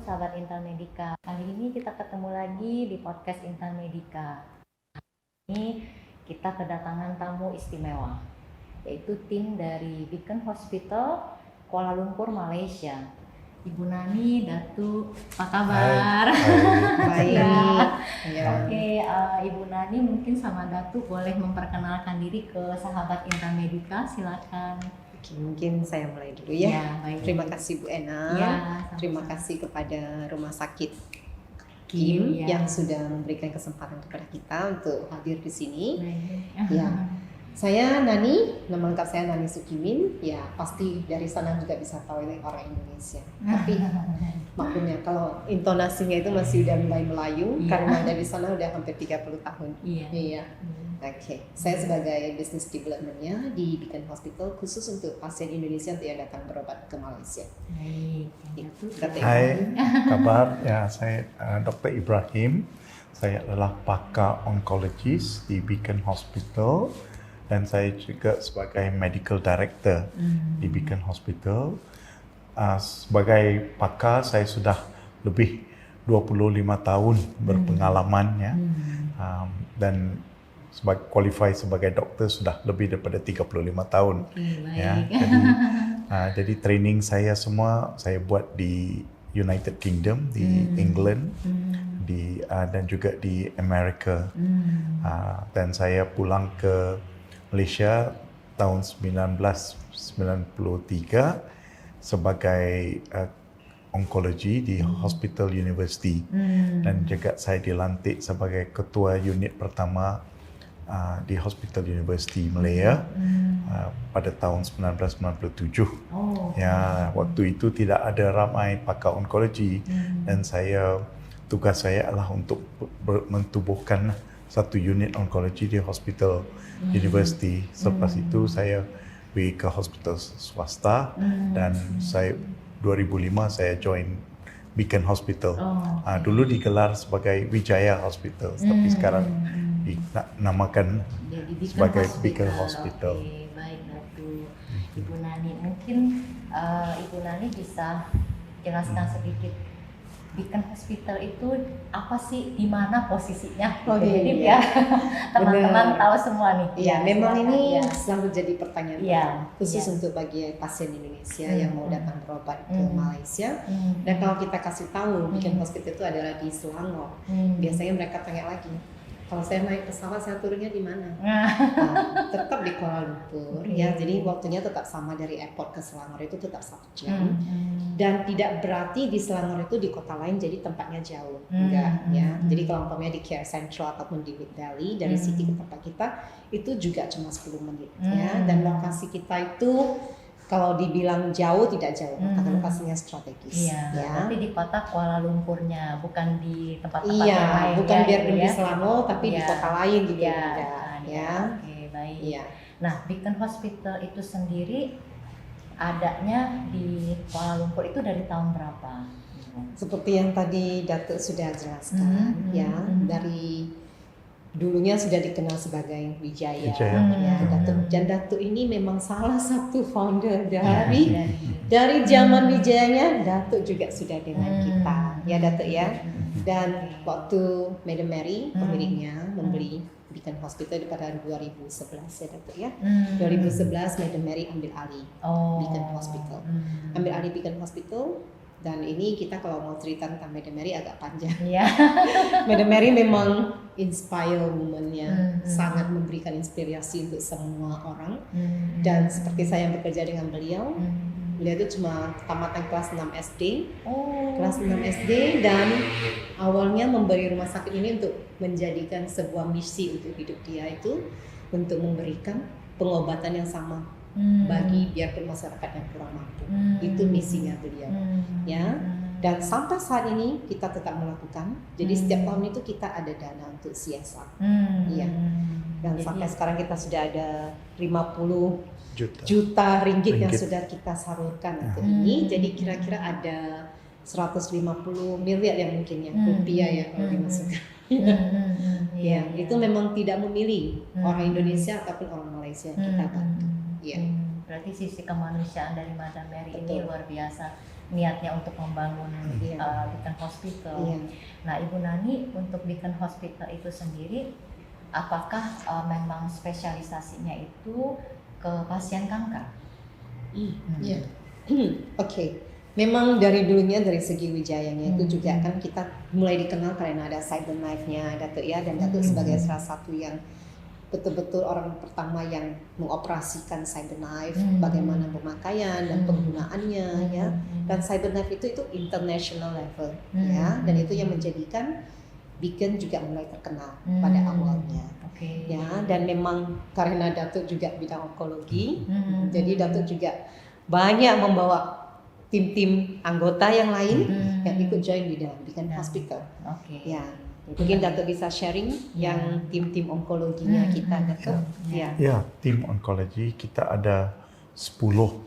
sahabat Intan Medica. Kali ini kita ketemu lagi di podcast Intan Medica. Ini kita kedatangan tamu istimewa, yaitu tim dari Beacon Hospital Kuala Lumpur, Malaysia. Ibu Nani, Datu, apa kabar? Baik. Ya. Oke, Ibu Nani mungkin sama Datu boleh memperkenalkan diri ke sahabat Intan Medica, silakan. Oke, mungkin saya mulai dulu ya. Baik. Terima kasih Bu Ena. Ya, terima kasih kepada Rumah Sakit Kim yang sudah memberikan kesempatan kepada kita untuk hadir di sini. Ya. Saya Nani, nama lengkap saya Nani Sukimin. Ya, pasti dari sana juga bisa tahu ini orang Indonesia. Tapi maklumnya kalau intonasinya itu masih udah mulai Melayu karena dari sana udah hampir 30 tahun. Iya. Oke, saya sebagai business development-nya di Beacon Hospital khusus untuk pasien Indonesia untuk yang datang berobat ke Malaysia. Hai, kabar? Ya, saya Dr. Ibrahim. Saya adalah pakar onkologis di Beacon Hospital dan saya juga sebagai medical director di Beacon Hospital. Sebagai pakar, saya sudah lebih 25 tahun berpengalaman ya, dan sebagai qualify sebagai doktor sudah lebih daripada 35 tahun. Ya, jadi training saya semua saya buat di United Kingdom, di England, dan juga di Amerika. Dan saya pulang ke Malaysia tahun 1993 sebagai onkologi di Hospital University, dan juga saya dilantik sebagai ketua unit pertama di Hospital University Malaya pada tahun 1997. Ya, waktu itu tidak ada ramai pakar onkologi dan tugas saya adalah untuk mentubuhkan satu unit onkologi di Hospital University. Selepas itu saya pergi ke hospital swasta dan 2005 saya join Beacon Hospital. Dulu digelar sebagai Wijaya Hospital, tapi sekarang dinamakan sebagai Beacon Hospital. Oke, baik Datu. Ibu Nani, mungkin Ibu Nani bisa jelaskan sedikit Beacon Hospital itu apa sih, di mana posisinya? Jadi ya teman-teman tahu semua nih. Iya, memang ini selalu jadi pertanyaan khusus untuk bagi pasien Indonesia yang mau datang berobat ke Malaysia. Dan kalau kita kasih tahu Beacon Hospital itu adalah di Selangor, biasanya mereka tanya lagi, kalau saya naik pesawat saya turunnya di mana? Tetap di Kuala Lumpur ya. Jadi waktunya tetap sama dari airport ke Selangor itu tetap 1 jam. Dan tidak berarti di Selangor itu di kota lain jadi tempatnya jauh. Enggak ya. Jadi kalau umpamanya di Care Central ataupun di Mid Valley dari City ke tempat kita itu juga cuma 10 menit ya. Dan lokasi kita itu kalau dibilang jauh tidak jauh, karena lokasinya strategis. Tapi di kota Kuala Lumpurnya, bukan di tempat-tempat yang lain. Bukan biar di Selangor, tapi di kota lain gitu ya. Oke, baik. Nah, Beacon Hospital itu sendiri adanya di Kuala Lumpur itu dari tahun berapa? Seperti yang tadi Datuk sudah jelaskan, dari dulunya sudah dikenal sebagai Wijaya. Dan Datuk ini memang salah satu founder dari zaman Wijayanya. Datuk juga sudah dengan kita, ya Datuk ya. Dan waktu Madam Mary pemiliknya membeli Beacon Hospital pada 2011 ya Datuk ya. 2011 Madam Mary ambil alih Beacon Hospital, ambil alih Beacon Hospital. Dan ini kita kalau mau cerita tentang Madam Mary agak panjang. Madam Mary memang inspire woman-nya, sangat memberikan inspirasi untuk semua orang. Dan seperti saya yang bekerja dengan beliau itu cuma tamatan kelas 6 SD. Kelas 6 SD, dan awalnya memberi rumah sakit ini untuk menjadikan sebuah misi untuk hidup dia itu untuk memberikan pengobatan yang sama bagi biarpun masyarakat yang kurang mampu. Itu misinya beliau ya. Dan sampai saat ini kita tetap melakukan. Jadi setiap tahun itu kita ada dana untuk CSR. Dan sampai sekarang kita sudah ada 50 juta ringgit yang sudah kita salurkan untuk ini. Jadi kira-kira ada 150 miliar yang mungkin ya rupiah ya kalau dimasukkan. Itu memang tidak memilih orang Indonesia ataupun orang Malaysia, kita bantu. Berarti sisi kemanusiaan dari Madam Mary ini Betul. luar biasa, niatnya untuk membangun Iya. Beacon Hospital. Iya. Nah, Ibu Nani, untuk Beacon Hospital itu sendiri, apakah memang spesialisasinya itu ke pasien kanker? Iya. Oke. Memang dari dulunya dari segi Wijayanya itu juga kan kita mulai dikenal karena ada CyberKnife-nya Datuk ya, dan Datuk sebagai salah satu yang betul-betul orang pertama yang mengoperasikan CyberKnife, bagaimana pemakaian dan penggunaannya ya. Dan CyberKnife itu international level ya, dan itu yang menjadikan Beacon juga mulai terkenal pada awalnya. Ya, dan memang karena Datuk juga bidang onkologi, jadi Datuk juga banyak membawa tim-tim anggota yang lain yang ikut join di dalam Beacon Hospital. Ya, mungkin Datuk bisa sharing yang tim-tim onkologinya kita, Datuk. Ya, tim onkologi kita ada 10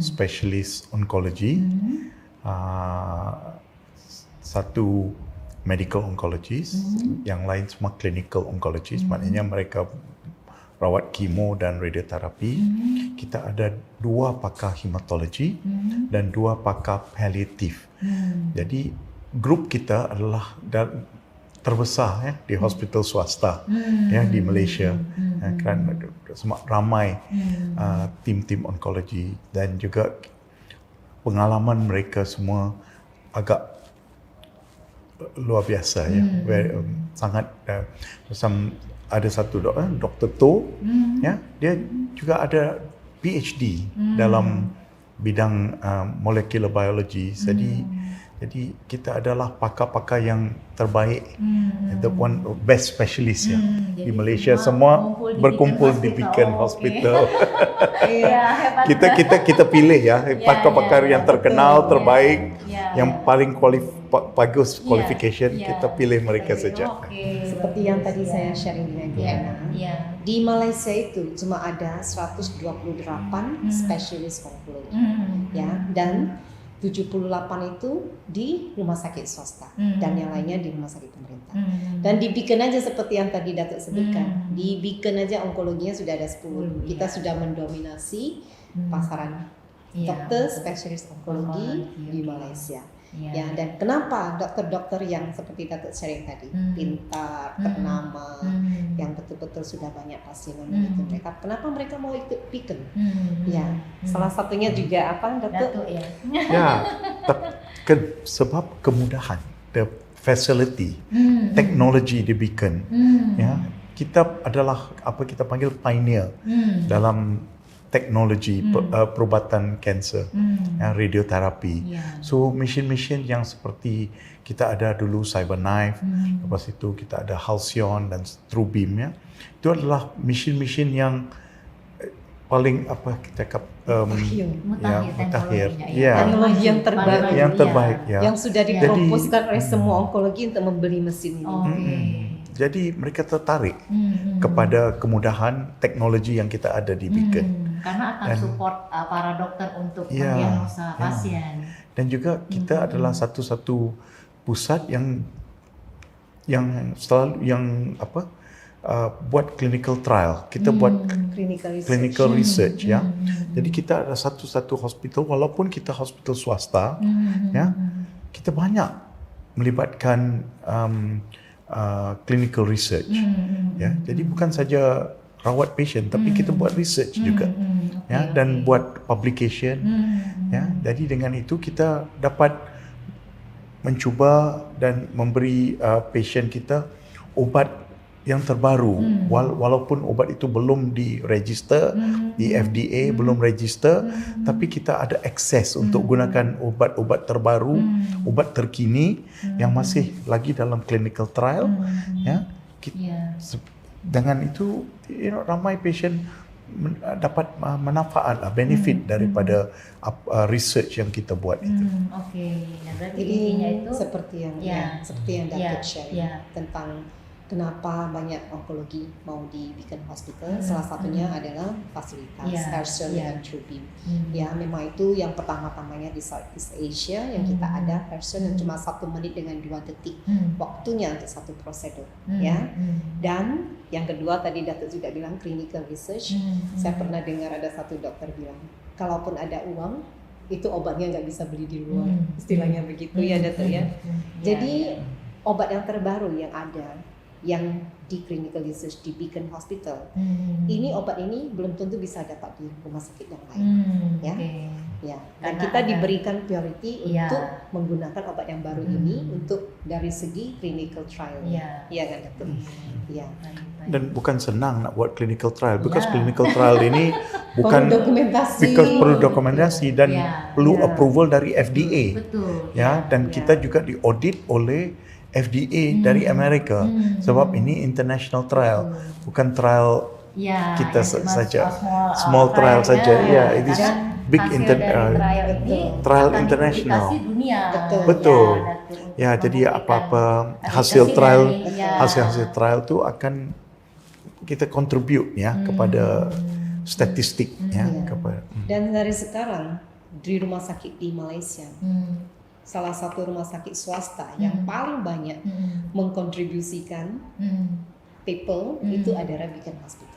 spesialis onkologi, satu medical oncologist, yang lain semua clinical oncologist, maknanya mereka rawat kemo dan radioterapi. Kita ada 2 pakar hematologi dan 2 pakar palliatif. Jadi grup kita adalah terbesar ya di hospital swasta ya di Malaysia. Kerana ramai tim-tim onkologi, dan juga pengalaman mereka semua agak luar biasa ya. Sangat macam ada satu Dr. To ya, dia juga ada PhD dalam bidang molecular biology. Jadi kita adalah pakar-pakar yang terbaik, the one best specialist ya di Malaysia, semua berkumpul di Beacon Hospital. kita pilih ya pakar-pakar yang terkenal, terbaik, yang paling bagus qualification, kita pilih mereka saja. Seperti yang tadi saya sharing dengan Diana, di Malaysia itu cuma ada 128 spesialis onkologi ya, dan 78 itu di rumah sakit swasta dan yang lainnya di rumah sakit pemerintah. Dan di Beacon aja seperti yang tadi Datuk sebutkan, di Beacon aja onkologinya sudah ada 10. Kita sudah mendominasi pasaran dokter spesialis onkologi di Malaysia. Ya, dan kenapa dokter-dokter yang seperti Datuk sharing tadi, pintar, ternama, yang betul-betul sudah banyak pasien memiliki mereka, kenapa mereka mau ikut Beacon? Ya, salah satunya juga apa, Datuk? Ya, sebab kemudahan, the facility, teknologi di Beacon. Ya, kita adalah apa kita panggil pioneer dalam teknologi perubatan kanser, radioterapi. So mesin-mesin yang seperti kita ada dulu CyberKnife, lepas itu kita ada Halcyon dan TrueBeam ya. Itu adalah mesin-mesin yang paling apa kita cakap mutakhir. Teknologi yang terbaik. Yang terbaik ya. Yang sudah diproposkan oleh semua onkologi untuk membeli mesin ini. Jadi mereka tertarik kepada kemudahan teknologi yang kita ada di Beacon. Karena akan support para dokter untuk mendiagnosa pasien. Dan juga kita adalah satu-satu pusat yang selalu buat clinical trial. Kita buat clinical research ya. Jadi kita ada satu-satu hospital, walaupun kita hospital swasta ya, kita banyak melibatkan clinical research ya. Jadi bukan saja rawat patient, tapi kita buat research juga ya, dan buat publication ya. Jadi dengan itu kita dapat mencuba dan memberi patient kita obat yang terbaru, walaupun obat itu belum diregister di FDA, belum register, tapi kita ada akses untuk gunakan obat-obat terbaru, obat terkini yang masih lagi dalam clinical trial ya. Dengan itu ramai patient dapat manfaat benefit daripada research yang kita buat itu. Nah, berarti Jadi intinya itu seperti yang Datuk share tentang kenapa banyak onkologi mau di Beacon Hospital. Salah satunya adalah fasilitas Harrison dengan TrueBeam. Ya, memang itu yang pertama-tamanya di Southeast Asia yang kita ada Harrison yang cuma 1 menit dengan 2 detik waktunya untuk satu prosedur. Ya, dan yang kedua tadi Datuk juga bilang clinical research. Saya pernah dengar ada satu dokter bilang, kalaupun ada uang itu obatnya nggak bisa beli di luar, istilahnya begitu ya Datuk ya. Jadi obat yang terbaru yang ada yang di clinical research di Beacon Hospital, ini obat ini belum tentu bisa dapat di rumah sakit yang lain, ya. Dan kita diberikan priority untuk menggunakan obat yang baru ini untuk dari segi clinical trial, ya kan Datuk? Ya. Dan bukan senang nak buat clinical trial, because clinical trial ini bukan perlu dokumentasi dan perlu approval dari FDA. Betul. Ya, dan kita juga diaudit oleh FDA dari Amerika, sebab ini international trial, bukan trial kita saja, small trial saja. Ya, it is big trial international. Betul. Ya, jadi apa-apa hasil trial tu akan kita contribute ya kepada statistik ya kepada. Dan dari sekarang di rumah sakit di Malaysia, salah satu rumah sakit swasta yang paling banyak mengkontribusikan people itu adalah Beacon Hospital.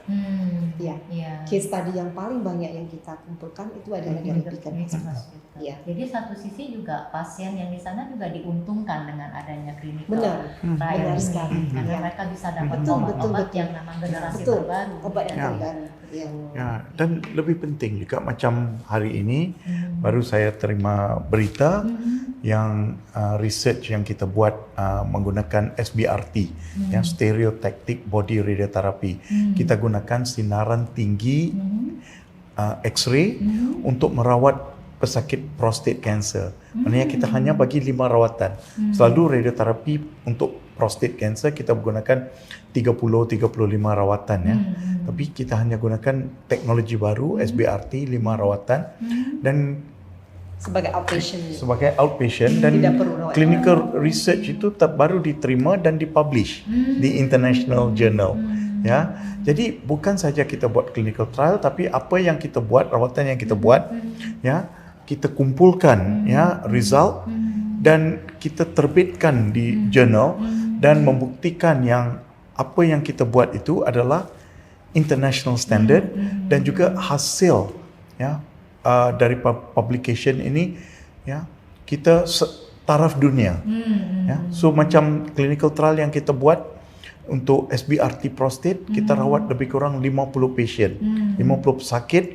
Case study yang paling banyak yang kita kumpulkan itu adalah dari Beacon Hospital. Jadi satu sisi juga pasien yang di sana juga diuntungkan dengan adanya clinical benar sekali. Karena mereka bisa dapat obat-obat yang memang generasi terbaru. Obat yang terbaru. Ya, dan lebih penting juga macam hari ini baru saya terima berita yang research yang kita buat menggunakan SBRT, yang stereotactic body radiotherapy. Kita gunakan sinaran tinggi X-ray untuk merawat pesakit prostate cancer. Maknanya kita hanya bagi 5 rawatan. Selalu radioterapi untuk prostate cancer kita menggunakan 30-35 rawatan ya. Tapi kita hanya gunakan teknologi baru SBRT 5 rawatan dan sebagai outpatient dan clinical research itu baru diterima dan dipublish di international journal ya. Jadi bukan saja kita buat clinical trial, tapi apa yang kita buat, rawatan yang kita buat ya, kita kumpulkan ya result dan kita terbitkan di jurnal dan membuktikan yang apa yang kita buat itu adalah international standard dan juga hasil ya dari publication ini ya kita taraf dunia ya. So macam clinical trial yang kita buat untuk SBRT prostate, kita rawat lebih kurang 50 patient, 50 pesakit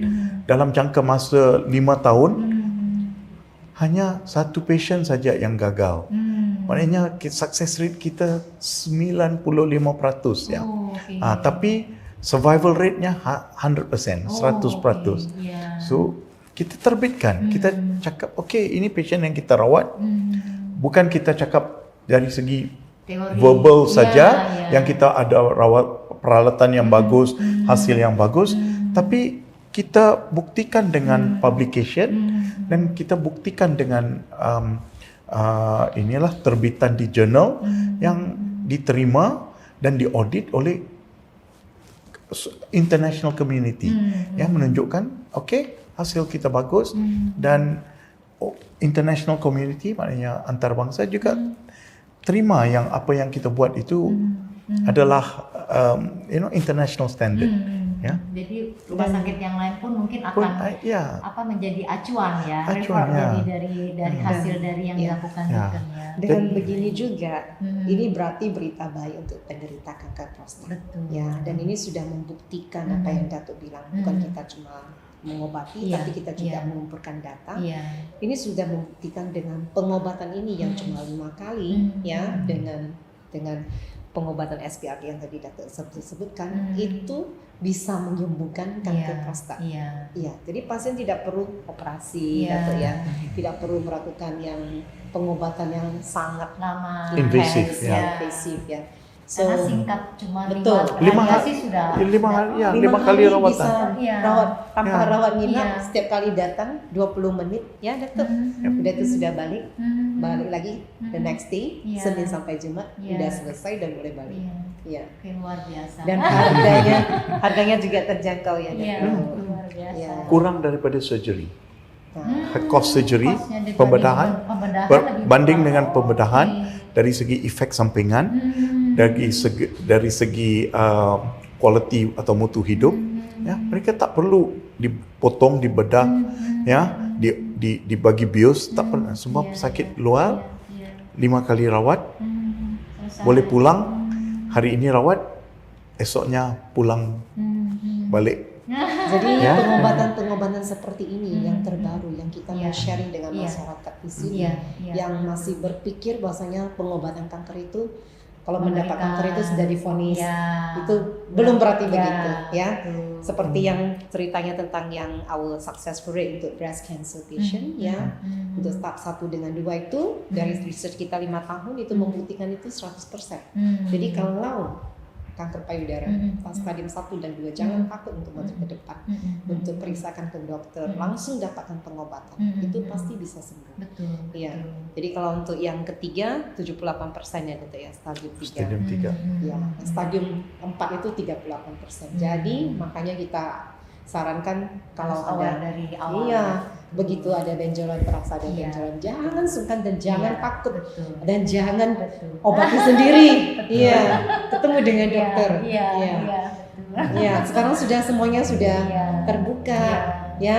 dalam jangka masa 5 tahun. Hanya 1 patient saja yang gagal. Maknanya success rate kita 95% ya. Tapi survival rate-nya 100%, 100%. So kita terbitkan, kita cakap okey ini patient yang kita rawat. Bukan kita cakap dari segi teori, verbal saja yang kita ada rawat peralatan yang bagus, hasil yang bagus, tapi kita buktikan dengan publication dan kita buktikan dengan inilah terbitan di jurnal yang diterima dan diaudit oleh international community yang menunjukkan okey hasil kita bagus dan international community maknanya antarabangsa juga terima yang apa yang kita buat itu adalah international standard. Ya. Jadi rumah sakit yang lain pun mungkin akan menjadi acuan ya, dari hasil dari yang dilakukan Beacon ya. Dan begini juga, ini berarti berita baik untuk penderita kanker prostat. Ya, dan ini sudah membuktikan apa yang Datuk bilang, bukan kita cuma mengobati, tapi kita juga mengumpulkan data. Ini sudah membuktikan dengan pengobatan ini yang cuma 5 kali, ya, dengan pengobatan SBRT yang tadi Datuk sebutkan, itu bisa menyembuhkan kanker prostat. Iya, jadi pasien tidak perlu operasi, Datuk ya, tidak perlu melakukan yang pengobatan yang sangat lama, invasif, invasif ya. Karena singkat cuma betul. 5 radiasi sudah 5 kali rawatan. Bisa Iya. rawat tanpa Ya. rawat nginap, Iya. setiap kali datang 20 menit ya Datuk. Udah itu sudah balik lagi the next day, Iya. Senin sampai Jumat Iya. udah selesai dan boleh balik. Iya. Iya. Oke, luar biasa. Dan harganya juga terjangkau ya Iya, Datuk. luar biasa. Iya. Kurang daripada surgery. Nah, Cost surgery, Costnya dibanding pembedahan, lebih berbanding murah. dengan pembedahan Oke. dari segi efek sampingan, dari segi quality atau mutu hidup, ya mereka tak perlu dipotong, dibedah, ya dibagi bios, tak pernah. Semua Iya, sakit iya, luar, iya, 5 kali rawat, selesai. boleh pulang. Hari ini rawat, esoknya pulang balik. jadi Ya. pengobatan-pengobatan seperti ini yang terbaru yang kita mau Iya. sharing dengan Iya. masyarakat di sini Iya, iya. yang masih berpikir bahwasanya pengobatan kanker itu kalau Mengerikan. mendapat kanker itu sudah divonis. Iya. Itu belum berarti Iya, begitu ya. betul. Seperti yang ceritanya tentang yang our successful rate untuk breast cancer patient ya. Untuk tahap 1 dengan 2 itu dari research kita 5 tahun itu membuktikan itu 100%. Jadi kalau kanker payudara pas stadium 1 dan 2 jangan takut untuk maju ke depan, untuk periksakan ke dokter, langsung dapatkan pengobatan. Itu pasti bisa sembuh. Betul. Iya. betul. Jadi kalau untuk yang ketiga 78% ya gitu ya stadium 3. Stadium 3. Ya, stadium 4 itu 38%. Jadi makanya kita sarankan kalau Harus aware ada dari awal. iya, begitu ada benjolan, terasa ada Iya. benjolan, jangan sungkan dan jangan Iya, takut betul. dan jangan Betul. obati sendiri. Iya, ketemu dengan Iya, dokter. Iya, Iya. iya, betul. Iya, sekarang semuanya sudah Iya. terbuka, Iya. ya.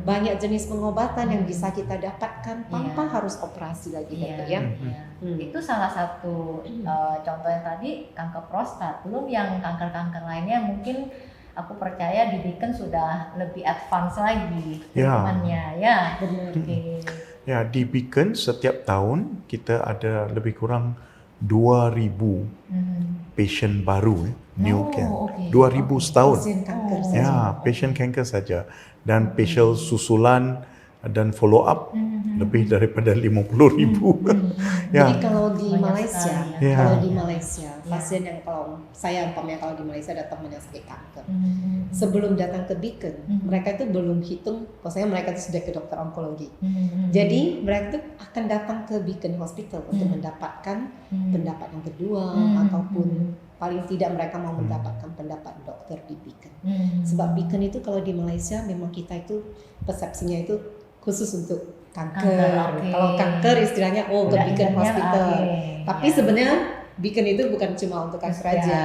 Banyak jenis pengobatan yang bisa kita dapatkan tanpa Iya. harus operasi lagi, Iya, dokter ya. iya. Hmm. Itu salah satu contoh yang tadi kanker prostat. Belum yang kanker-kanker lainnya mungkin aku percaya di Beacon sudah lebih advance lagi Ya. treatmentnya. Ya. Benar. Oke. Ya, di Beacon setiap tahun kita ada lebih kurang 2,000 patient baru, new Oh, cancer. oke. 2,000 setahun. Pasien kanker Oh. saja. Ya, patient kanker saja. Dan patient susulan dan follow up lebih daripada 50,000. Ya. Jadi kalau di Banyak Malaysia, sekali, ya. kalau di Malaysia, Ya. pasien yang kalau saya umpamanya kalau di Malaysia datang dengan sakit kanker, sebelum datang ke Beacon, mereka itu belum hitung, maksudnya mereka itu sudah ke dokter onkologi. Jadi mereka itu akan datang ke Beacon Hospital untuk mendapatkan pendapat yang kedua ataupun paling tidak mereka mau mendapatkan pendapat dokter di Beacon. Sebab Beacon itu kalau di Malaysia memang kita itu persepsinya itu khusus untuk kanker. Oke. Kalau kanker istilahnya ke Udah Beacon ingatnya, Hospital. oke. Tapi Ya. sebenarnya Beacon itu bukan cuma untuk kanker Ya. aja.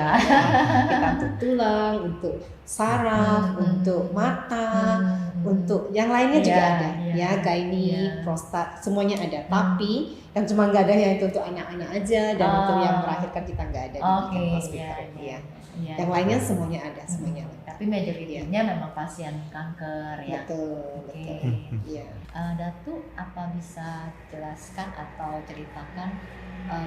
Kita untuk tulang, untuk saraf, untuk mata, untuk yang lainnya juga Iya, ada. iya. Ya, gynae, Iya. prostat, semuanya ada. Tapi yang cuma nggak ada yang itu untuk anak-anak aja dan untuk yang melahirkan kita nggak ada di Oke, Beacon Hospital. iya, Iya. iya. Yang lainnya semuanya ada, semuanya. Tapi majoritinya memang pasien kanker ya. Betul, Oke. betul. Iya. Datu, apa bisa jelaskan atau ceritakan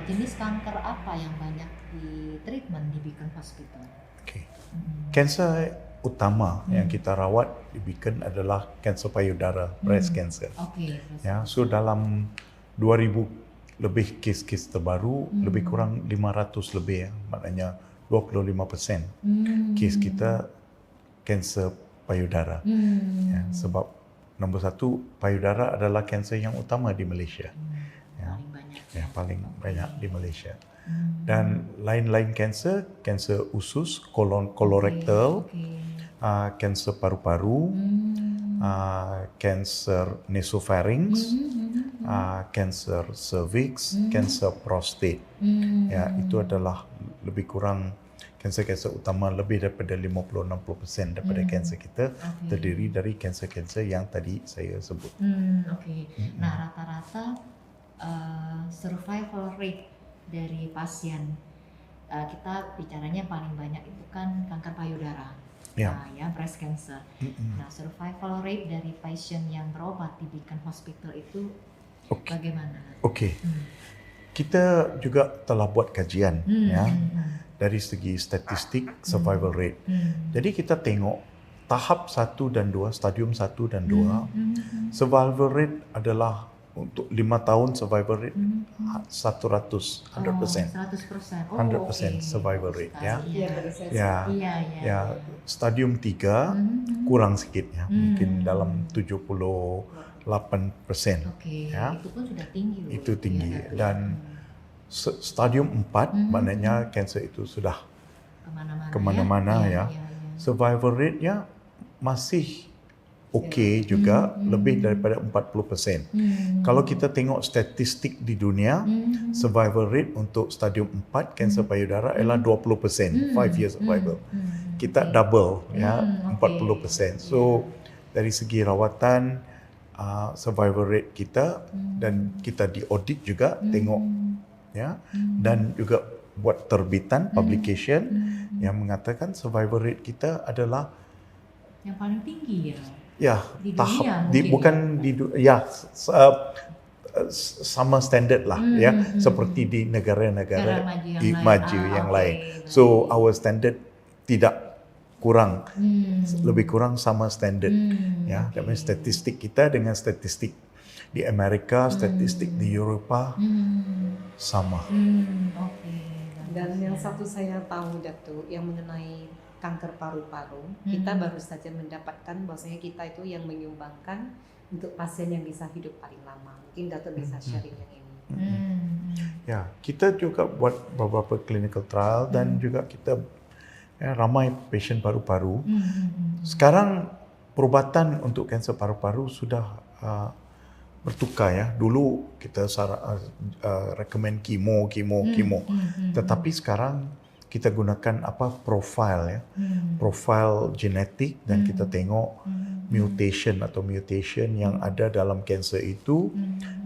jenis kanker apa yang banyak di treatment di Beacon Hospital? Okay. Kanser utama yang kita rawat di Beacon adalah kanser payudara, breast cancer. Oke. Ya, so dalam 2,000 lebih kes-kes terbaru, lebih kurang 500 lebih ya, maknanya 25% kes kita kanser payudara. Ya, sebab nombor 1 payudara adalah kanser yang utama di Malaysia. Ya, Paling banyak. ya paling banyak di Malaysia. Dan lain-lain kanser, kanser usus, kolorektal, Oke. kanser paru-paru, kanser nasopharynx, kanser cervix, kanser prostate. Ya, itu adalah lebih kurang kanser-kanser utama, lebih daripada 50-60% daripada kanser kita terdiri dari kanser-kanser yang tadi saya sebut. Oke. Nah, rata-rata survival rate dari pasien kita bicaranya paling banyak itu kan kanker payudara. Ya. Nah, ya breast cancer. Nah, survival rate dari pasien yang berobat di Beacon Hospital itu bagaimana? Okey. Kita juga telah buat kajian ya dari segi statistik survival rate. Jadi kita tengok tahap 1 dan 2, stadium 1 dan 2, survival rate adalah untuk 5 tahun survival rate 100%. 100%. 100% survival rate ya. Iya, baru saya Ya, stadium 3 kurang sedikit ya. Mungkin dalam 78%. Ya. Itu pun sudah tinggi loh. Itu tinggi. Dan stadium 4 maknanya kanser itu sudah kemana-mana ya. Survival rate-nya masih okey juga, lebih daripada 40%. Kalau kita tengok statistik di dunia, survival rate untuk stadium 4 kanser payudara ialah 20%, 5 years survival. Kita double ya, 40%. So dari segi rawatan, survival rate kita, dan kita di audit juga tengok ya, dan juga buat terbitan publication yang mengatakan survival rate kita adalah yang paling tinggi ya. Ya, Di tahap dunia bukan di sama standard lah ya, seperti di negara-negara maju yang lain. So our standard tidak kurang, lebih kurang sama standard ya. That means statistik kita dengan statistik di Amerika, statistik di Eropah sama. Dan yang satu saya tahu Datuk, yang mengenai kanker paru-paru, kita baru saja mendapatkan bahwasanya kita itu yang menyumbangkan untuk pasien yang bisa hidup paling lama. Mungkin Datuk bisa sharing yang ini. Ya, kita juga buat beberapa clinical trial dan juga kita ramai pasien paru-paru. Sekarang perubatan untuk kanser paru-paru sudah bertukar ya. Dulu kita recommend kemo. Tetapi sekarang kita gunakan profile ya, profile genetik, dan kita tengok mutation yang ada dalam kanser itu,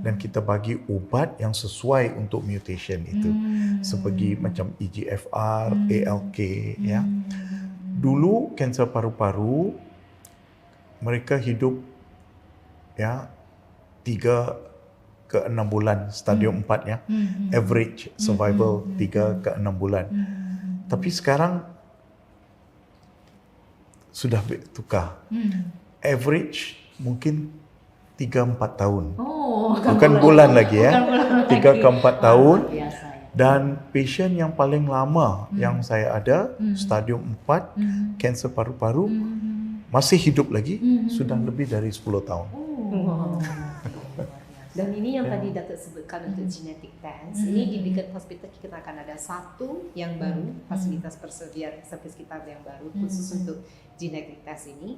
dan kita bagi ubat yang sesuai untuk mutation itu, seperti macam EGFR, ALK ya. Dulu kanser paru-paru mereka hidup ya 3 ke 6 bulan stadium 4 ya, average survival 3 ke 6 bulan. Tapi sekarang sudah bertukar. Average mungkin 3-4 tahun. Bukan bulan lagi ya. 3 ke 4 tahun. Dan pasien yang paling lama yang saya ada, stadium 4, kanser paru-paru, masih hidup lagi, sudah lebih dari 10 tahun. Dan ini yang tadi Datuk sebutkan untuk genetic test. Ini di Beacon Hospital kita akan ada satu yang baru, fasilitas service kita yang baru khusus untuk genetic test ini.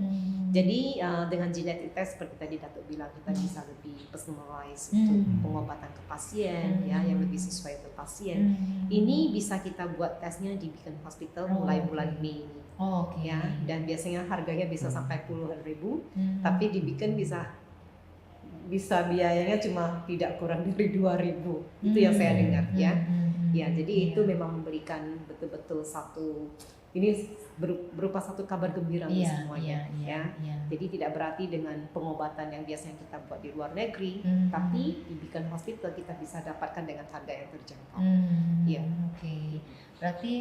Jadi dengan genetic test seperti tadi Datuk bilang, kita bisa lebih personalize untuk pengobatan ke pasien ya, yang lebih sesuai untuk pasien. Ini bisa kita buat tesnya di Beacon Hospital mulai bulan Mei ini. Ya, dan biasanya harganya bisa sampai puluhan ribu, tapi di Beacon bisa biayanya cuma tidak kurang dari 2.000. Itu yang saya dengar ya. Ya, jadi itu memang memberikan betul-betul ini berupa satu kabar gembira untuk semuanya ya. Jadi tidak berarti dengan pengobatan yang biasanya kita buat di luar negeri, tapi di Beacon Hospital kita bisa dapatkan dengan harga yang terjangkau. Berarti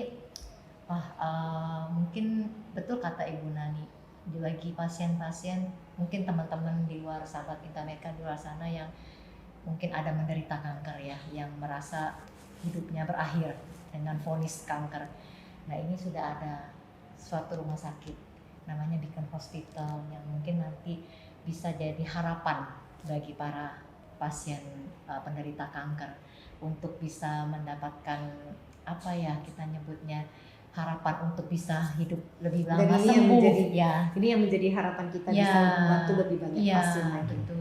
mungkin betul kata Ibu Nani, bagi pasien-pasien, mungkin teman-teman di luar, sahabat Intamedika di luar sana yang mungkin ada menderita kanker ya, yang merasa hidupnya berakhir dengan vonis kanker. Nah, ini sudah ada suatu rumah sakit namanya Beacon Hospital yang mungkin nanti bisa jadi harapan bagi para pasien penderita kanker untuk bisa mendapatkan kita nyebutnya harapan untuk bisa hidup lebih lama, sembuh. Ini yang menjadi harapan kita, bisa membantu lebih banyak pasien lagi. Betul.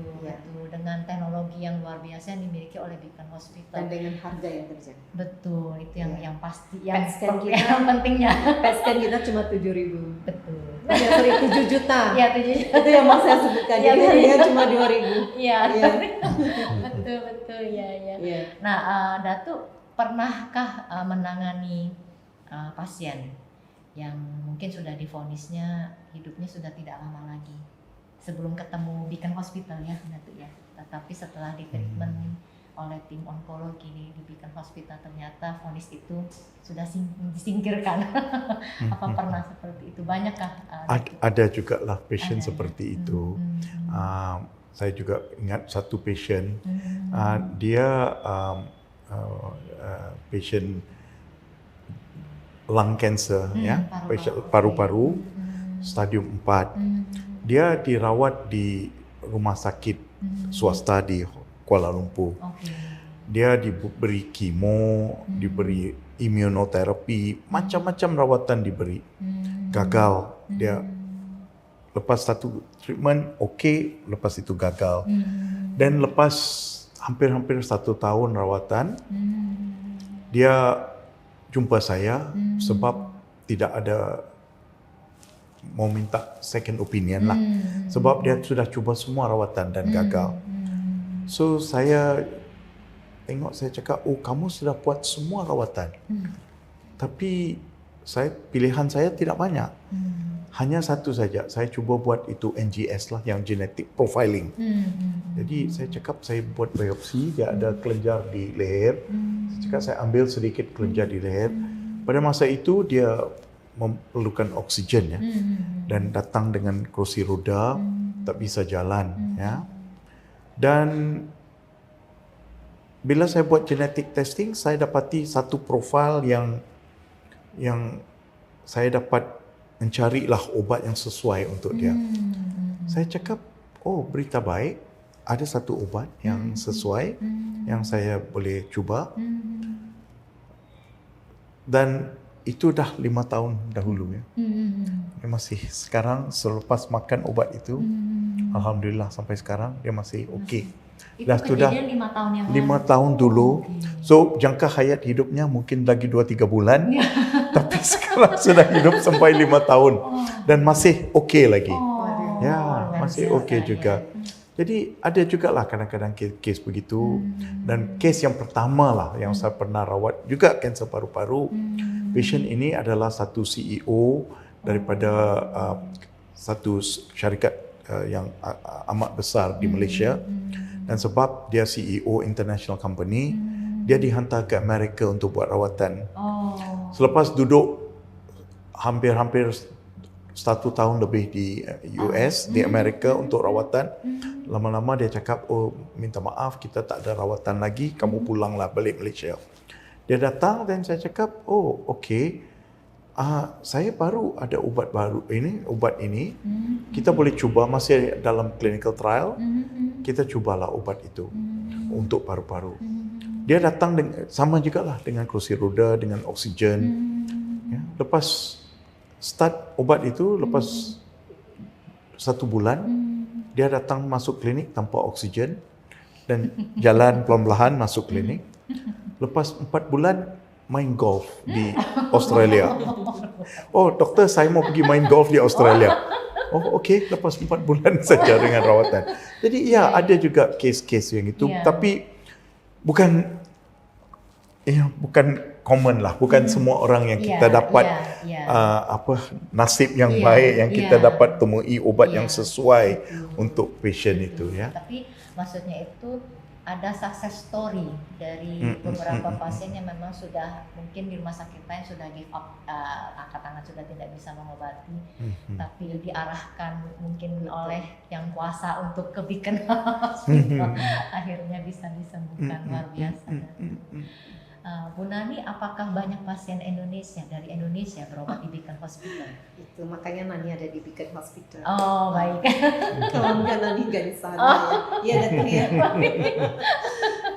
Dengan teknologi yang luar biasa yang dimiliki oleh Beacon Hospital dan dengan harga yang terjangkau. Betul, itu yang pasti, yang pentingnya. PET scan kita cuma 7.000. Betul. 7 juta. Iya, 7 juta. Itu yang mau saya sebutkan. Jadi harganya cuma 2.000. Iya. Betul. Ya. Nah, Datuk pernahkah menangani pasien yang mungkin sudah divonisnya hidupnya sudah tidak lama lagi sebelum ketemu Beacon Hospital ya, Datuk ya, tetapi setelah di treatment oleh tim onkologi di Beacon Hospital ternyata vonis itu sudah disingkirkan. Apa pernah seperti itu? Banyakkah? Ada juga lah pasien seperti itu. saya juga ingat satu pasien, dia pasien lung cancer, ya, pasien paru-paru, stadium 4. Dia dirawat di rumah sakit swasta di Kuala Lumpur. Dia diberi kemo, diberi imunoterapi, macam-macam rawatan diberi. Gagal. Dia lepas satu treatment, okey, lepas itu gagal. Dan lepas hampir-hampir 1 tahun rawatan, dia jumpa saya sebab tidak ada, mau minta second opinion lah. Sebab dia sudah cuba semua rawatan dan gagal. So saya tengok, saya cakap, oh kamu sudah buat semua rawatan. Tapi pilihan saya tidak banyak. Hanya satu saja, saya cuba buat itu NGS lah, yang genetic profiling. Jadi saya cakap, saya buat biopsi, dia ada kelenjar di leher. Saya cakap, saya ambil sedikit kelenjar di leher. Pada masa itu dia memerlukan oksigen, ya, dan datang dengan kerusi roda, tak bisa jalan, ya. Dan bila saya buat genetic testing, saya dapati satu profil yang saya dapat mencarilah obat yang sesuai untuk dia. Saya cakap, oh berita baik, ada satu obat yang sesuai, yang saya boleh cuba. Dan itu dah 5 tahun dahulu, ya. Dia masih sekarang selepas makan obat itu, alhamdulillah sampai sekarang dia masih okey. Itu kejadian 5 tahun yang lalu. 5 tahun dulu. So jangka hayat hidupnya mungkin lagi 2-3 bulan. Tapi sekarang sudah hidup sampai 5 tahun dan masih okey lagi. Ya, masih okey juga. Jadi ada jugalah kadang-kadang kes begitu. Dan kes yang pertama lah yang saya pernah rawat juga kanser paru-paru. Pasien ini adalah satu CEO daripada satu syarikat yang amat besar di Malaysia. Dan sebab dia CEO international company, dia dihantar ke Amerika untuk buat rawatan. Selepas duduk hampir-hampir 1 tahun lebih di US, di Amerika untuk rawatan, lama-lama dia cakap, oh minta maaf, kita tak ada rawatan lagi, kamu pulanglah balik Malaysia. Dia datang dan saya cakap, oh okey, saya baru ada obat ini, kita boleh cuba, masih dalam clinical trial, kita cubalah obat itu untuk paru-paru. Dia datang sama jugalah dengan kerusi roda, dengan oksigen. Ya, lepas start obat itu, lepas 1 bulan, dia datang masuk klinik tanpa oksigen dan jalan pelan-pelan masuk klinik. Lepas 4 bulan main golf di Australia. Oh doktor, saya mau pergi main golf di Australia. Oh okey, lepas 4 bulan saja dengan rawatan. Jadi ya ada juga kes-kes yang itu, tapi bukan common lah, bukan semua orang yang kita dapat nasib yang baik yang kita dapat temui obat yang sesuai untuk pasien itu, ya. Tapi maksudnya itu ada success story dari beberapa pasien yang memang sudah mungkin di rumah sakit lain sudah give up, angkat tangan, sudah tidak bisa mengobati, tapi diarahkan mungkin oleh yang kuasa untuk ke Beacon Hospital, akhirnya bisa disembuhkan. Luar biasa. Bu Nani, apakah banyak pasien Indonesia dari Indonesia berobat di Beacon Hospital? Itu makanya Nani ada di Beacon Hospital. Oh baik. Kalau enggak Nani nggak di sana, ya. Iya datang ya.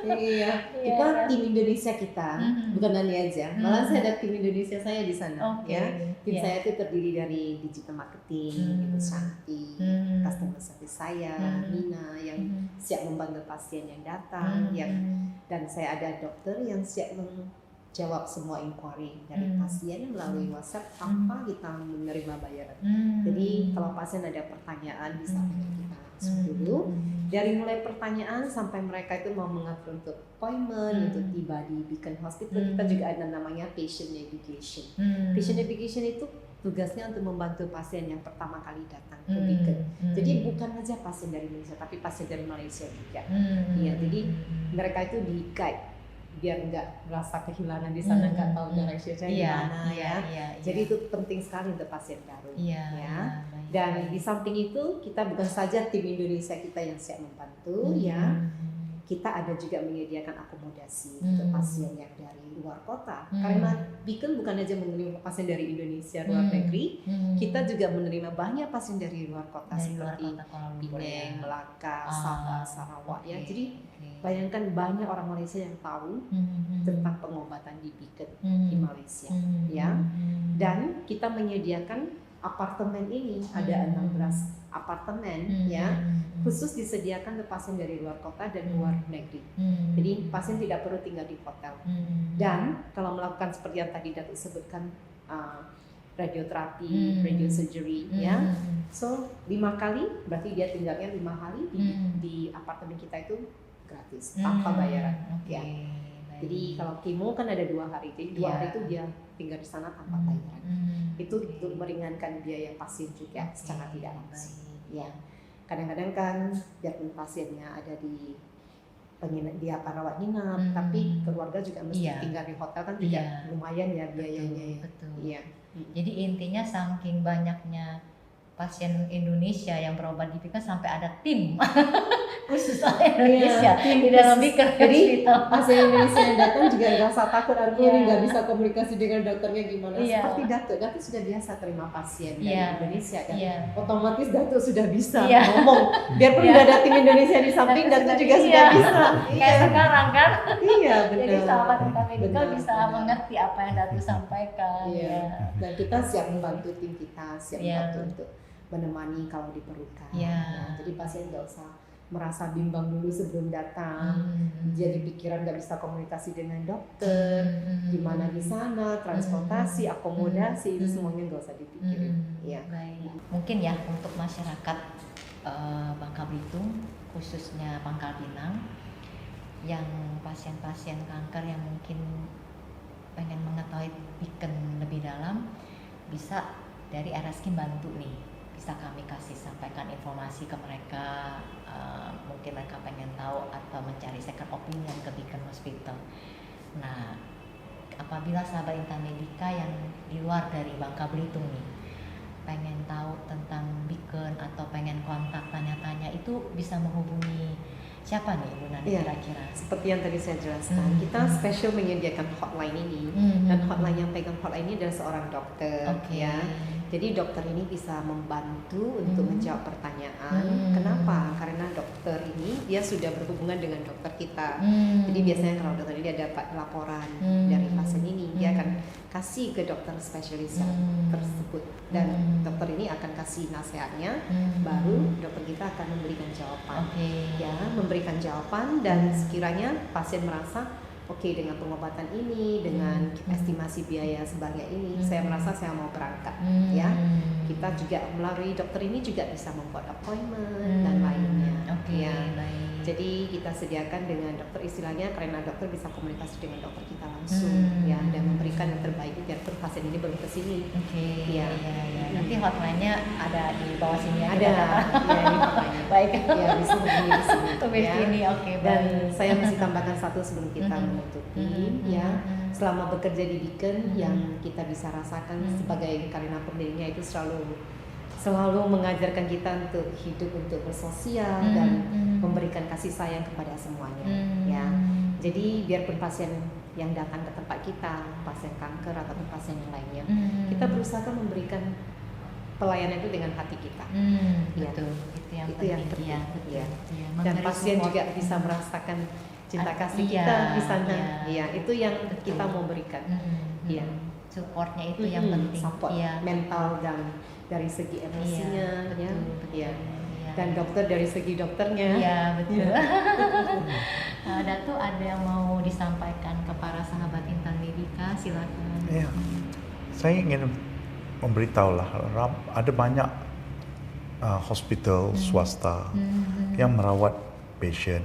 Iya, kita tim Indonesia kita, bukan Nani aja. Malah saya ada tim Indonesia saya di sana, ya. Tim saya itu terdiri dari digital marketing, Ibu Santi, customer service saya, Nina yang siap membantu pasien yang datang, dan saya ada dokter yang siap menjawab semua inquiry dari pasien melalui WhatsApp tanpa kita menerima bayaran. Jadi kalau pasien ada pertanyaan bisa kita langsung dulu. Dari mulai pertanyaan sampai mereka itu mau mengatur untuk appointment, untuk tiba di Beacon Hospital, kita juga ada namanya patient navigation. Patient navigation itu tugasnya untuk membantu pasien yang pertama kali datang ke Beacon. Jadi bukan saja pasien dari Indonesia, tapi pasien dari Malaysia juga. Iya, jadi mereka itu di guide biar nggak merasa kehilangan di sana, nggak tahu directionnya gimana ya. Jadi itu penting sekali untuk pasien baru. Ya. Dan di samping itu kita bukan saja tim Indonesia kita yang siap membantu ya. Kita ada juga menyediakan akomodasi untuk pasien yang dari luar kota. Karena Beacon bukan aja menerima pasien dari Indonesia luar negeri, kita juga menerima banyak pasien dari luar kota seperti Penang, Melaka, Sabah, Sarawak ya. Jadi bayangkan banyak orang Malaysia yang tahu tentang pengobatan di Beacon di Malaysia ya. Dan kita menyediakan apartemen ini, ada 16 apartemen ya, khusus disediakan untuk pasien dari luar kota dan luar negeri. Jadi pasien tidak perlu tinggal di hotel. Dan kalau melakukan seperti yang tadi Datuk sebutkan, radioterapi, radiosurgery ya, so 5 kali berarti dia tinggalnya 5 hari di apartemen kita itu gratis tanpa bayaran ya. Jadi kalau kemo kan ada 2 hari, jadi 2 hari itu dia tinggal di sana tanpa bayaran. Itu untuk meringankan biaya pasien juga secara tidak langsung. Ya, kadang-kadang kan biarpun pasiennya ada di dia akan rawat inap, tapi keluarga juga mesti tinggal di hotel kan juga lumayan ya biayanya. Betul. Iya. Jadi intinya saking banyaknya pasien Indonesia yang berobat di Beacon sampai ada tim khusus Indonesia di dalam Beacon. Jadi pasien Indonesia yang datang juga nggak usah takut, ini nggak bisa komunikasi dengan dokternya gimana. Seperti Datuk sudah biasa terima pasien dari Indonesia dan otomatis Datuk sudah bisa ngomong. Biarpun nggak ada tim Indonesia di samping, Datuk juga sudah bisa. Kayak sekarang kan. Iya benar. Jadi sahabat Intan Medical bisa mengerti apa yang Datuk sampaikan. Dan kita siap membantu tim kita, siap membantu untuk menemani kalau diperlukan. Jadi pasien nggak usah merasa bimbang dulu sebelum datang, jadi pikiran nggak bisa komunikasi dengan dokter, gimana di sana, transportasi, akomodasi, itu semuanya nggak usah dipikirin. Baik. Mungkin ya untuk masyarakat Bangka Belitung, khususnya Pangkal Pinang, yang pasien-pasien kanker yang mungkin pengen mengetahui Beacon lebih dalam, bisa dari RSK bantu nih. Bisa kami kasih sampaikan informasi ke mereka, mungkin mereka pengen tahu atau mencari second opinion ke Beacon Hospital. Nah, apabila sahabat Intan Medica yang di luar dari Bangka Belitung nih pengen tahu tentang Beacon atau pengen kontak tanya-tanya, itu bisa menghubungi siapa nih Bu Nani kira-kira? Seperti yang tadi saya jelaskan, kita spesial menyediakan hotline ini, dan hotline yang pegang hotline ini adalah seorang dokter ya. Jadi dokter ini bisa membantu untuk menjawab pertanyaan. Kenapa? Karena dokter ini dia sudah berhubungan dengan dokter kita. Jadi biasanya kalau dokter ini dia dapat laporan dari pasien ini, dia akan kasih ke dokter spesialis tersebut, dan dokter ini akan kasih nasihatnya, baru dokter kita akan memberikan jawaban. Ya, memberikan jawaban, dan sekiranya pasien merasa oke dengan pengobatan ini, dengan estimasi biaya sebanyak ini, saya merasa saya mau berangkat ya. Kita juga melalui dokter ini juga bisa membuat appointment dan lainnya. Jadi kita sediakan dengan dokter, istilahnya karena dokter bisa komunikasi dengan dokter kita langsung ya, dan memberikan yang terbaik biarpun pasien ini belum kesini. Nanti hotline-nya ada di bawah sini. Ada. Ini hotline-nya. Baik. Ya, bisa hubungi di sini. Dan saya mesti tambahkan satu sebelum kita menutupi ya. Selama bekerja di Beacon, yang kita bisa rasakan sebagai karena pendirinya itu selalu mengajarkan kita untuk hidup, untuk bersosial dan memberikan kasih sayang kepada semuanya ya. Jadi biarpun pasien yang datang ke tempat kita, pasien kanker ataupun pasien yang lainnya, kita berusaha memberikan pelayanan itu dengan hati kita. Betul. Itu yang penting. Ya. Dan pasien juga bisa merasakan cinta kasih kita di sana. Itu yang kita mau berikan. Supportnya itu yang penting. Support mental dan dari segi emosinya, dan dokter dari segi dokternya. Betul. Datuk ada yang mau disampaikan ke para sahabat Intan Medica, silakan. Saya ingin memberitahulah, ada banyak hospital swasta yang merawat pasien,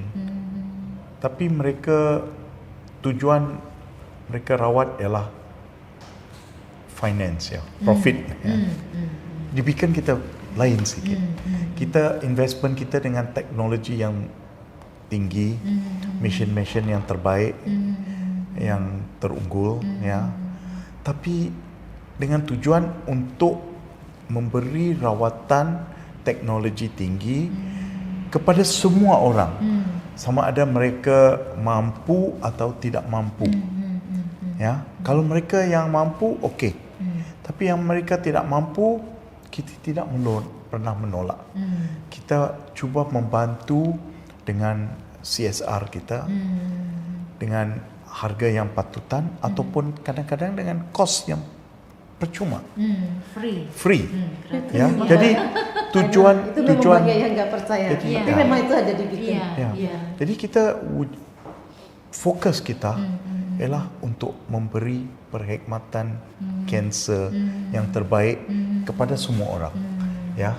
tapi tujuan mereka rawat ialah finance profit. Di Beacon kita lain sikit. Kita investment kita dengan teknologi yang tinggi, mission yang terbaik, yang terunggul ya. Tapi dengan tujuan untuk memberi rawatan teknologi tinggi kepada semua orang. Sama ada mereka mampu atau tidak mampu. Ya, kalau mereka yang mampu okey. Tapi yang mereka tidak mampu, kita tidak pernah menolak. Kita cuba membantu dengan CSR kita, dengan harga yang patutan ataupun kadang-kadang dengan kos yang percuma. Free. Ya, jadi tujuan itu memang banyak yang nggak percaya. Tapi memang itu ada di Beacon. Jadi kita fokus kita ialah untuk memberi perkhidmatan kanser yang terbaik kepada semua orang. Ya.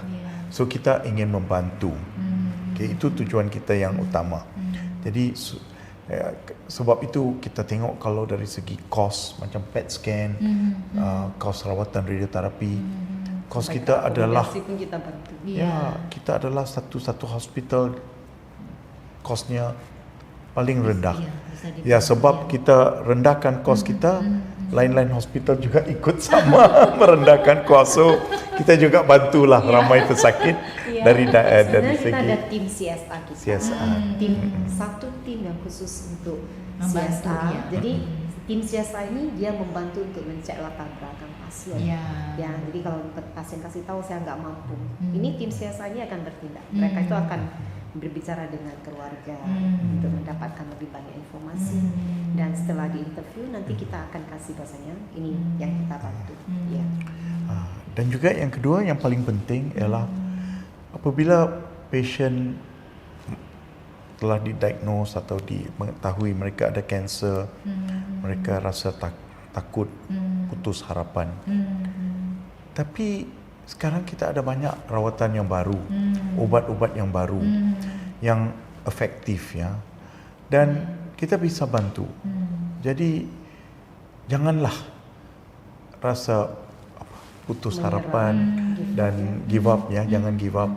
So kita ingin membantu. Okay, itu tujuan kita yang utama. Jadi sebab itu kita tengok kalau dari segi kos macam PET scan, kos rawatan radioterapi, kos kita adalah kita bantu. Kita adalah satu hospital kosnya paling rendah. Ya, sebab kita rendahkan kos kita, lain-lain hospital juga ikut sama merendahkan kos. So kita juga bantulah ramai pesakit dari Sebenarnya kita segi ada tim CSR kita. Satu tim yang khusus untuk Membantu, CSR. ya. Jadi tim CSR ini dia membantu untuk mencek latar belakang pasien. Ya, jadi kalau pasien kasih tahu saya nggak mampu, ini tim CSR ini akan bertindak. Mereka itu akan berbicara dengan keluarga untuk mendapatkan lebih banyak informasi. Dan setelah diinterview nanti kita akan kasih bahasanya ini yang kita bantu. Ya. Dan juga yang kedua yang paling penting ialah apabila pasien telah didiagnose atau mengetahui mereka ada kanser, mereka rasa takut, putus harapan. Tapi sekarang kita ada banyak rawatan yang baru, ubat-ubat yang baru, yang efektif ya, dan kita bisa bantu. Jadi janganlah rasa putus harapan dan give up ya, jangan give up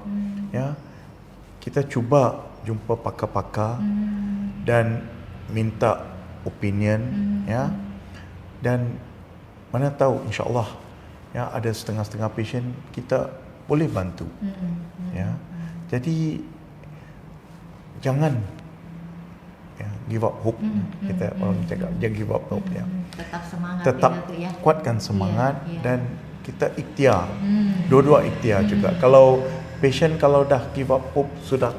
ya. Kita cuba jumpa pakar-pakar dan minta opinion ya, dan mana tahu insya-Allah ya ada setengah-setengah pasien kita boleh bantu ya. Jadi jangan give up hope. Kita orang cakap jangan give up hope ya. Tetap semangat. Tetap kuatkan semangat dan kita ikhtiar. Dua-dua ikhtiar juga. Kalau pasien kalau dah give up hope, sudah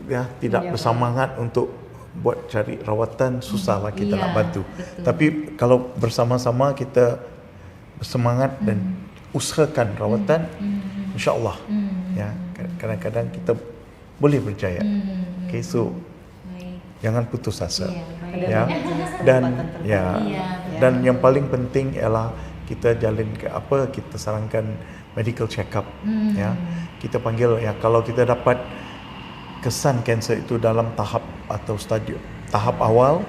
ya tidak bersemangat untuk buat cari rawatan, susahlah kita nak bantu. Betul. Tapi kalau bersama-sama kita bersemangat dan usahakan rawatan, insya-Allah ya kadang-kadang kita boleh berjaya. Okay, so jangan putus asa. Ya. Dan yang paling penting ialah kita jalin kita sarankan medical check up ya. Kita panggil ya kalau kita dapat kesan kanser itu dalam tahap atau stadium tahap awal,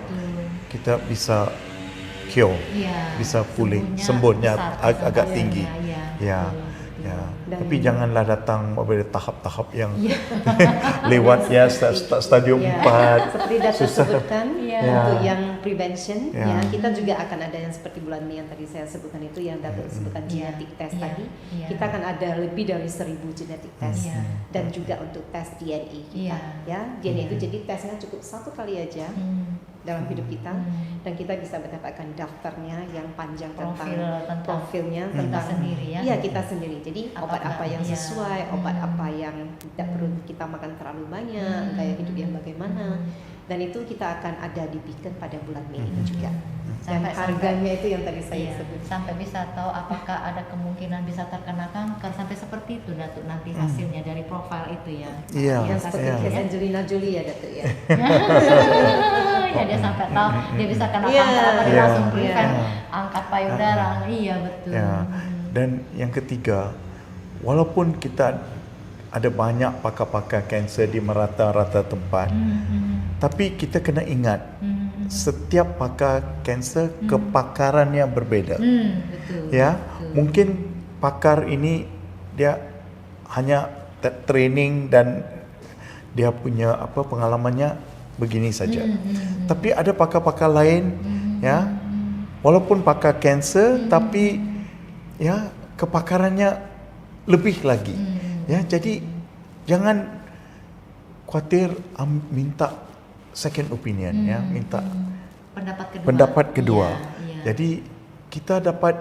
kita bisa cure, bisa pulih, sembuhnya agak tinggi. Tapi janganlah datang pada tahap-tahap yang lewat ya stadium 4. Seperti Datuk sebutkan untuk yang prevention kita juga akan ada yang seperti bulan Mei yang tadi saya sebutkan itu yang Datuk sebutkan genetic test tadi. Kita akan ada lebih dari 1000 genetic test dan juga untuk tes DNA kita DNA itu jadi tesnya cukup satu kali aja dalam hidup kita dan kita bisa mendapatkan daftarnya yang panjang tentang profilnya tentang sendiri kita sendiri. Jadi obat apa yang sesuai, obat apa yang tidak perlu kita makan terlalu banyak, gaya hidup yang bagaimana, dan itu kita akan ada di Beacon pada bulan Mei ini juga. Dan harganya itu yang tadi saya sebut. Sampai bisa tahu apakah ada kemungkinan bisa terkena kanker sampai seperti itu Datuk nanti hasilnya dari profil itu ya. Yang seperti case Angelina Jolie ya Datuk ya. Ya dia sampai tahu dia bisa kena kanker apa dia langsung prevent angkat payudara. Iya betul. Dan yang ketiga, walaupun kita ada banyak pakar-pakar kanser di merata-rata tempat, tapi kita kena ingat setiap pakar kanser kepakarannya berbeza. Betul. Ya, mungkin pakar ini dia hanya training dan dia punya pengalamannya begini saja. Tapi ada pakar-pakar lain, ya, walaupun pakar kanser, tapi ya kepakarannya lebih lagi. Ya, jadi jangan khawatir minta second opinion, ya, minta pendapat kedua. Jadi kita dapat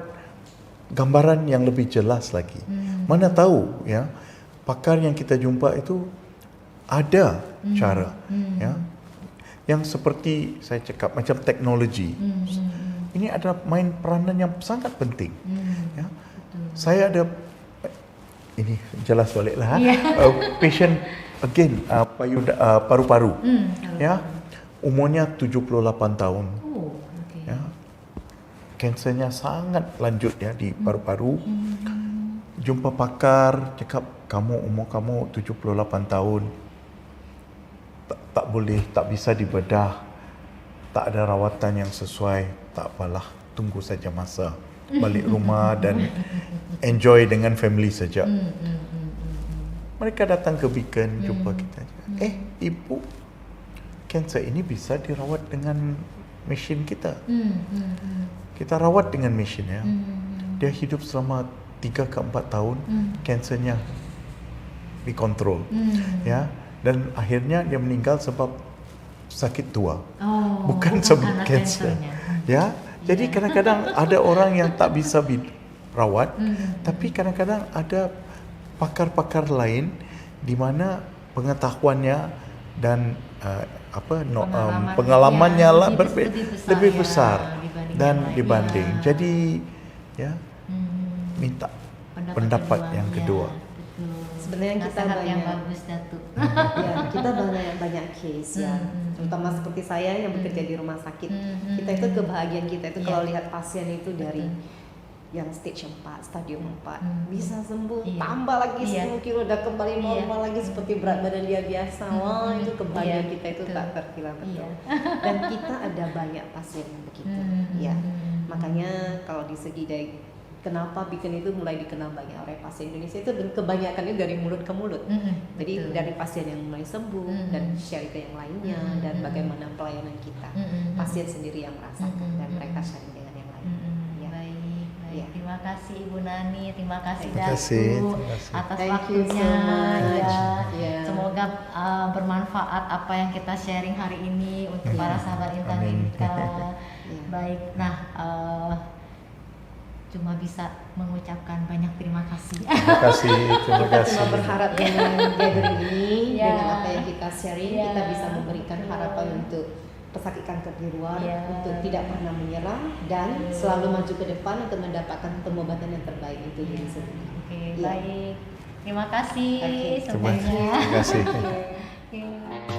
gambaran yang lebih jelas lagi. Mana tahu, ya, pakar yang kita jumpa itu ada cara, ya, yang seperti saya cakap macam teknologi. Ini ada main peranan yang sangat penting. Ya. Saya ada ini jelas baliklah. Patient again paru-paru. Ya. Umurnya 78 tahun. Ya. Kansernya sangat lanjut, ya, di paru-paru. Jumpa pakar, cakap umur kamu 78 tahun. Tak boleh, tak bisa dibedah, tak ada rawatan yang sesuai, tak apalah, tunggu saja masa balik rumah dan enjoy dengan family saja. Mereka datang ke Beacon, jumpa kita. Ibu, kanser ini bisa dirawat dengan mesin kita. Kita rawat dengan mesin, ya. Dia hidup selama 3 ke 4 tahun, kansernya dikontrol, ya. Dan akhirnya dia meninggal sebab sakit tua, bukan sebab kanser. Ya, jadi kadang-kadang ada orang yang tak bisa rawat, tapi kadang-kadang ada pakar-pakar lain di mana pengetahuannya dan pengalamannya lah lebih besar dan dibanding. Jadi, ya, minta pendapat yang kedua. Sebenarnya kita banyak yang bagus, Datuk. Ya, kita banyak case, ya, terutama seperti saya yang bekerja di rumah sakit. Kita itu kebahagiaan kita itu kalau lihat pasien itu dari yang stage 4, stadium 4 bisa sembuh, tambah lagi 10 kilo udah kembali normal lagi seperti berat badan dia biasa. Wah, itu kebahagiaan kita itu tak terkira betul. Dan kita ada banyak pasien yang begitu, ya. Makanya kalau di segi dari kenapa Beacon itu mulai dikenal banyak oleh pasien Indonesia itu, dan kebanyakannya dari mulut ke mulut. Jadi dari pasien yang mulai sembuh dan share ke yang lainnya, dan bagaimana pelayanan kita, pasien sendiri yang merasakan dan mereka sharing dengan yang lain. Baik. Terima kasih Ibu Nani, terima kasih Terima kasih. atas Thank you waktunya. so much. Ya. Semoga bermanfaat apa yang kita sharing hari ini untuk para sahabat Intan Medika. Baik, nah cuma bisa mengucapkan banyak terima kasih. Terima kasih. Kita cuma berharap dengan gathering ini, dengan apa yang kita sharing, kita bisa memberikan harapan untuk pesakit kanker di luar, untuk tidak pernah menyerah dan selalu maju ke depan untuk mendapatkan pengobatan yang terbaik untuk diri sendiri. Baik. Terima kasih Terima kasih. semuanya.